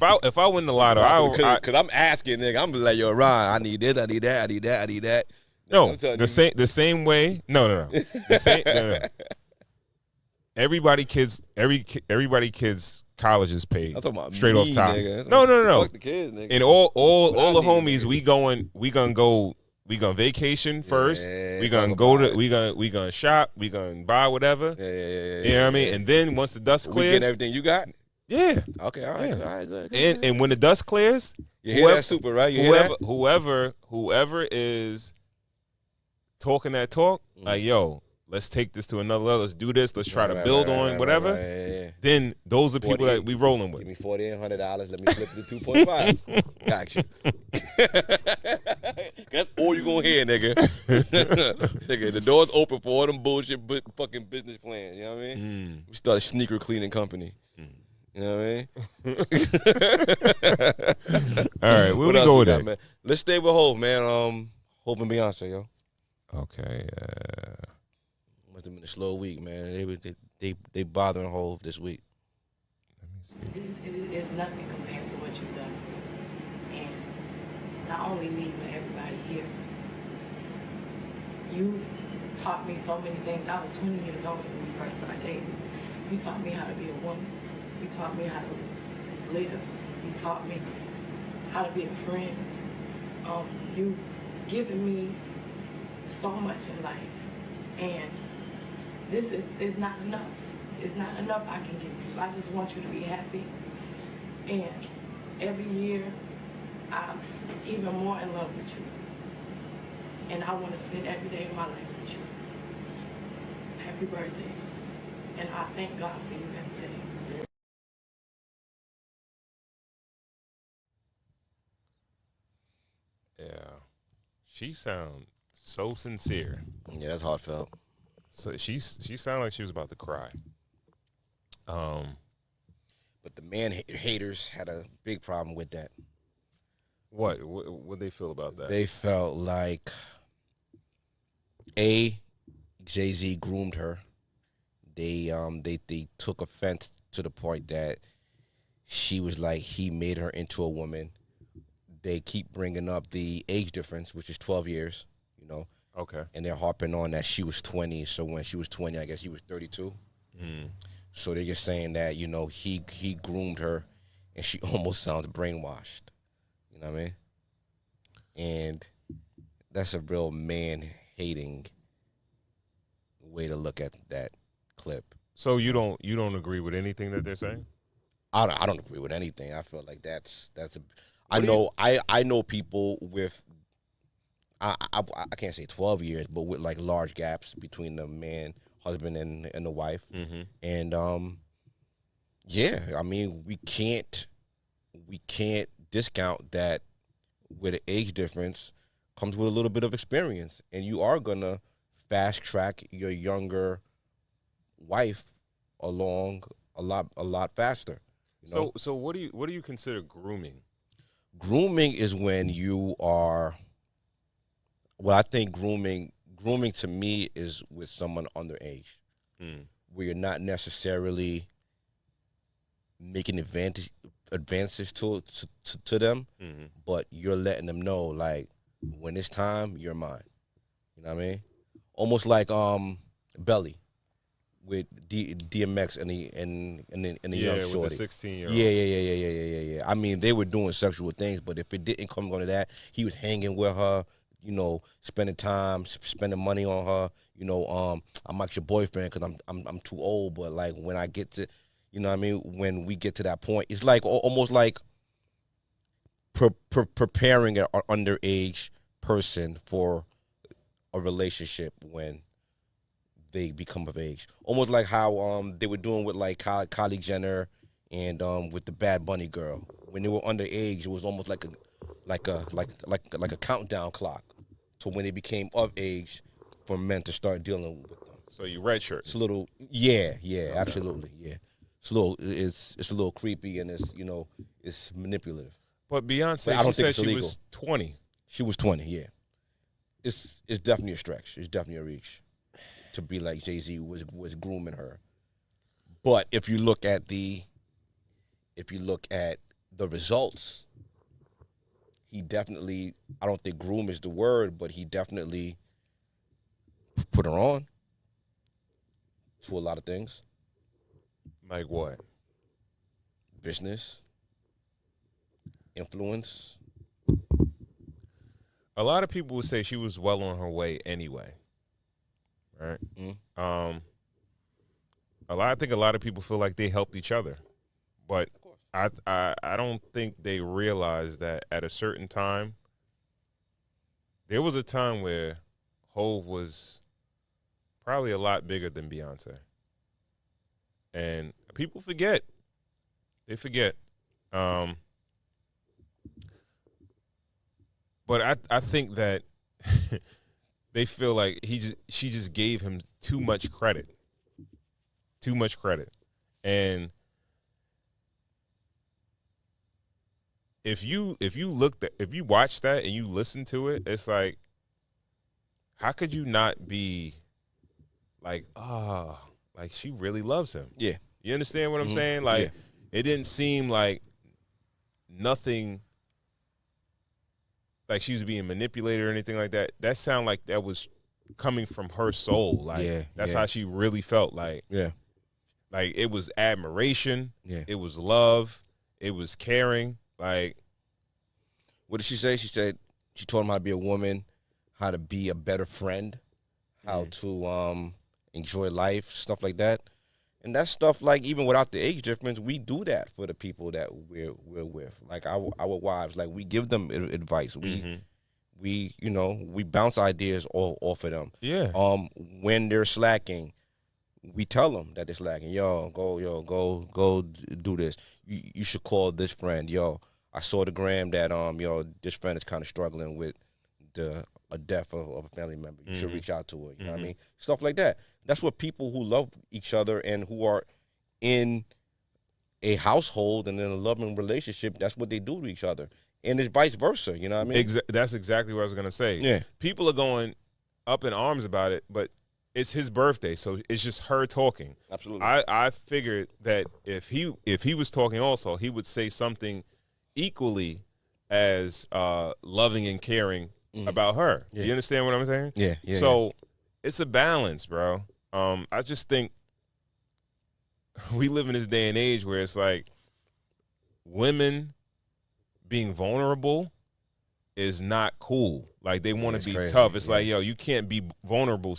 If I win the lotto, because I'm asking, nigga. I'm like, yo, Ron, I need this, I need that, I need that, I need that. No, the same way. No. The same. No. Everybody kids college is paid. I'm talking about straight me, off top. Nigga. No. Fuck the kids, nigga. And all the homies, nigga. we gonna vacation first. Yeah, we gonna we gonna shop. We gonna buy whatever. Yeah. You know what I mean? And then once the dust We clears, getting everything you got. yeah. Okay, all right, Yeah. all right, good. And when the dust clears, You hear that super, right? You hear that? whoever is talking that talk, like, yo, let's take this to another level. Let's do this. Let's try to build on whatever. Right. Then those are people that we rolling with. Give me $4,800. Let me flip it to 2.5. Got you. That's all you gonna hear, nigga. Nigga, the door's open for all them bullshit fucking business plans. You know what I mean? We start a sneaker cleaning company. You know what I mean? All right, where we go with that, man? Let's stay with Hov, man. Hov and Beyonce, yo. Okay. Must have been a slow week, man. They bothering Hov this week. Let me see. It's nothing compared to what you've done. And not only me, but everybody here. You taught me so many things. I was 20 years old when we first started dating. You taught me how to be a woman. You taught me how to live. You taught me how to be a friend. You've given me so much in life. And this is not enough. It's not enough I can give you. I just want you to be happy. And every year, I'm even more in love with you. And I want to spend every day of my life with you. Happy birthday. And I thank God for you every day. Yeah. She sound so sincere. Yeah, that's heartfelt. So she sounded like she was about to cry. But the man haters had a big problem with that. What they feel about that? They felt like Jay-Z groomed her. They took offense to the point that she was like he made her into a woman. They keep bringing up the age difference, which is 12 years, you know. Okay. And they're harping on that she was 20, so when she was 20, I guess he was 32. So they're just saying that, you know, he groomed her, and she almost sounds brainwashed. You know what I mean? And that's a real man-hating way to look at that clip. So you don't agree with anything that they're saying? I don't agree with anything. I feel like that's a. I know people with. I can't say 12 years, but with like large gaps between the husband and the wife, and yeah, I mean we can't discount that with an age difference comes with a little bit of experience, and you are gonna fast track your younger wife along a lot faster. You know? So what do you consider grooming? Grooming is when you are. Well, I think grooming to me is with someone underage, where you're not necessarily making advances to them, but you're letting them know like when it's time, you're mine. You know what I mean? Almost like Belly with DMX and the young shorty. With the 16-year-old. Yeah. I mean, they were doing sexual things, but if it didn't come on to that, he was hanging with her. You know, spending time, spending money on her. You know, I'm like your boyfriend because I'm too old. But like when I get to, you know what I mean, when we get to that point, it's like almost like preparing an underage person for a relationship when they become of age. Almost like how they were doing with like Kylie Jenner and with the Bad Bunny girl. When they were underage, it was almost like a countdown clock to when they became of age for men to start dealing with them. So you red shirt. It's a little, yeah, absolutely, yeah. It's a little creepy and it's manipulative. But Beyonce, she said she was 20. She was 20, yeah. It's definitely a stretch. It's definitely a reach to be like Jay-Z was grooming her. But if you look at the results, he definitely, I don't think groom is the word, but he definitely put her on to a lot of things. Like what? Business, influence. A lot of people would say she was well on her way anyway, right? Mm-hmm. I think a lot of people feel like they helped each other, but I don't think they realize that at a certain time, there was a time where Hove was probably a lot bigger than Beyonce, and people forget. They forget. But I think that they feel like she just gave him too much credit. Too much credit. And if you watch that and you listen to it, it's like, how could you not be like, like she really loves him? Yeah. You understand what I'm saying? Like, it didn't seem like nothing, like she was being manipulated or anything like that. That sounded like that was coming from her soul. Like, that's how she really felt. Like, like it was admiration. Yeah. It was love. It was caring. Like, what did she say? She said she told him how to be a woman, how to be a better friend, how to enjoy life, stuff like that. And that's stuff like, even without the age difference, we do that for the people that we're with. Like our wives, like we give them advice. We bounce ideas off of them. Yeah. When they're slacking, we tell them that they're slacking. Go do this. You should call this friend. I saw the gram that this friend is kind of struggling with a death of a family member. You should reach out to her. You know what I mean? Stuff like that. That's what people who love each other and who are in a household and in a loving relationship, that's what they do to each other. And it's vice versa. You know what I mean? That's exactly what I was going to say. Yeah. People are going up in arms about it, but it's his birthday, so it's just her talking. Absolutely. I figured that if he was talking also, he would say something equally as loving and caring about her. Yeah. You understand what I'm saying? Yeah. So it's a balance, bro. I just think we live in this day and age where it's like women being vulnerable is not cool. Like, they want to be crazy. tough. It's like, yo, you can't be vulnerable.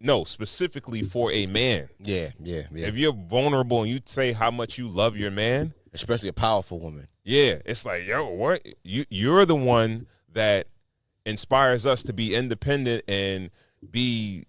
No, specifically for a man. Yeah. If you're vulnerable and you say how much you love your man, especially a powerful woman. Yeah, it's like, yo, what? You're the one that inspires us to be independent and be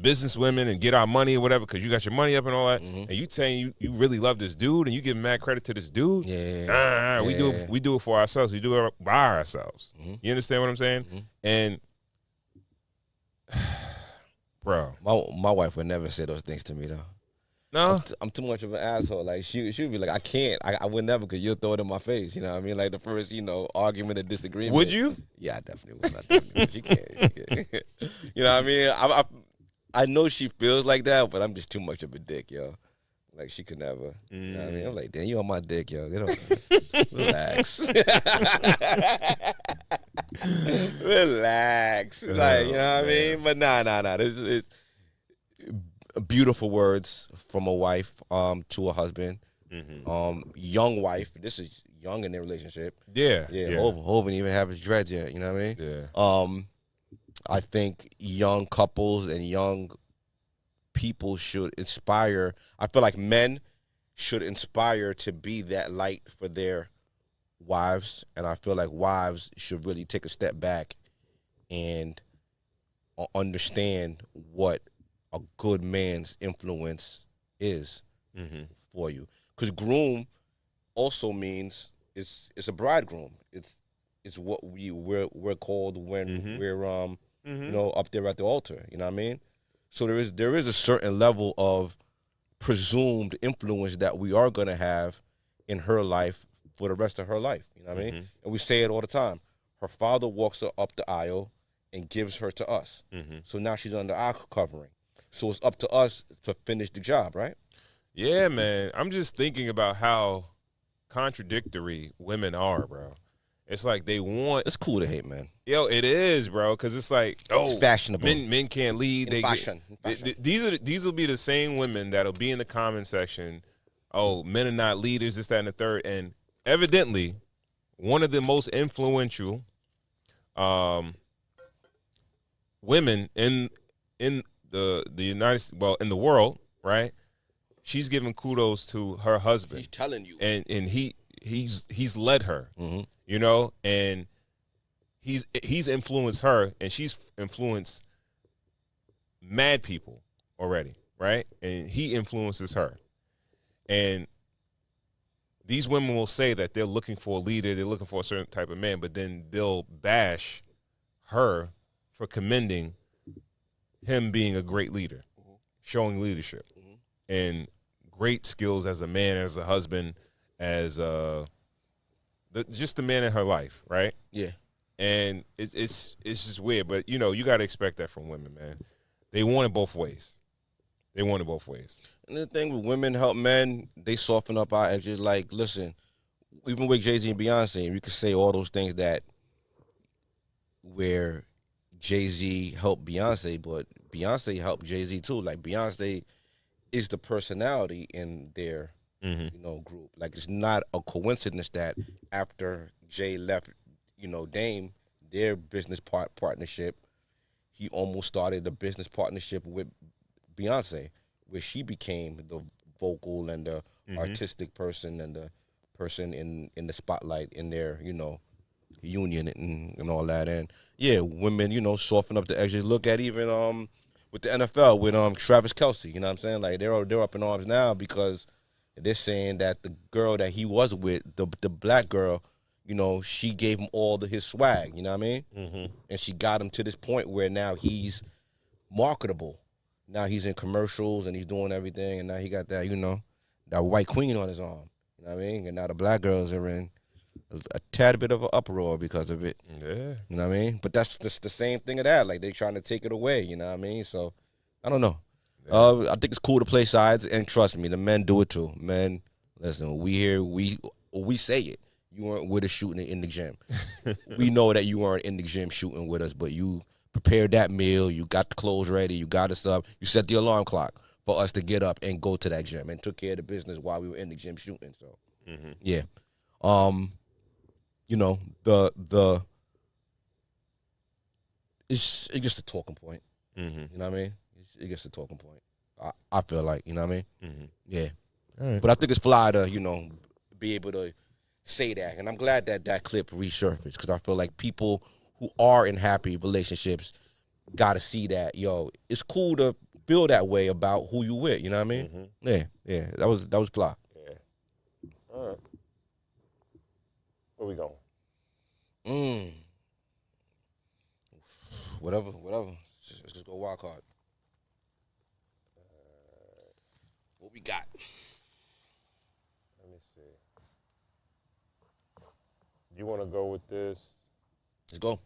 business women and get our money or whatever, because you got your money up and all that. And you saying you really love this dude and you give mad credit to this dude. We do it for ourselves. We do it by ourselves. You understand what I'm saying? And bro, my wife would never say those things to me though. No, I'm too much of an asshole. Like she would be like, I can't. I would never, because you'll throw it in my face. You know what I mean? Like the first, argument or disagreement. Would you? Yeah, I definitely would. She can't. You know what I mean? I know she feels like that, but I'm just too much of a dick, yo. Like she could never. You know what I mean? I'm like, damn, you on my dick, yo. Get over. Relax. Relax. Like, you know what I mean? But nah. It's beautiful words from a wife to a husband. Young wife. This is young in their relationship. Yeah. Hov didn't even have his dreads yet. You know what I mean? Yeah. I think young couples and young people should inspire. I feel like men should inspire to be that light for their wives, and I feel like wives should really take a step back and understand what a good man's influence is for you. Because groom also means it's a bridegroom. It's what we're called when we're up there at the altar. You know what I mean? So there is a certain level of presumed influence that we are gonna have in her life for the rest of her life. You know what I mean? And we say it all the time. Her father walks her up the aisle and gives her to us. So now she's under our covering. So it's up to us to finish the job, right? Yeah, man. I'm just thinking about how contradictory women are, bro. It's like they want. It's cool to hate, man. Yo, it is, bro, because it's like, It's fashionable. Men can't lead. In fashion. These will be the same women that'll be in the comment section. Oh, men are not leaders. This, that, and the third. And evidently, one of the most influential women in the United, well, in the world, right? She's giving kudos to her husband. He's telling you, and he's led her, you know, and he's influenced her, and she's influenced mad people already, right? And he influences her, and these women will say that they're looking for a leader, they're looking for a certain type of man, but then they'll bash her for commending him being a great leader, showing leadership, and great skills as a man, as a husband, as just the man in her life, right? Yeah. And it's just weird, but you know, you got to expect that from women, man. They want it both ways. They want it both ways. And the thing with women help men, they soften up our edges. Like, listen, even with Jay-Z and Beyonce, we could say all those things that where Jay-Z helped Beyonce, but Beyonce helped Jay-Z too. Like, Beyonce is the personality in their group. Like, it's not a coincidence that after Jay left, Dame, their business partnership, he almost started a business partnership with Beyonce, where she became the vocal and the artistic person and the person in the spotlight in their, union and all that. And yeah, women, soften up the edges. Look at even with the NFL with Travis Kelce, you know what I'm saying? Like they're up in arms now because they're saying that the girl that he was with, the black girl, she gave him all his swag, you know what I mean? And she got him to this point where now he's marketable. Now he's in commercials and he's doing everything, and now he got that, that white queen on his arm. You know what I mean? And now the black girls are in a tad bit of an uproar because of it. Yeah. You know what I mean? But that's just the same thing of that. Like, they're trying to take it away, you know what I mean? So, I don't know. Yeah. I think it's cool to play sides, and trust me, the men do it too. Men, listen, we say it. You weren't with us shooting in the gym. We know that you weren't in the gym shooting with us, but you prepared that meal, you got the clothes ready, you got us up, you set the alarm clock for us to get up and go to that gym and took care of the business while we were in the gym shooting. So, yeah. It's just a talking point. You know what I mean? It gets a talking point. I feel like, you know what I mean? Yeah. Right. But I think it's fly to, be able to say that. And I'm glad that that clip resurfaced because I feel like people who are in happy relationships got to see that, it's cool to feel that way about who you with, you know what I mean? Yeah. That was fly. Yeah. All right. Where we going? Whatever. Let's just go wild card. What we got? Let me see. You want to go with this? Let's go.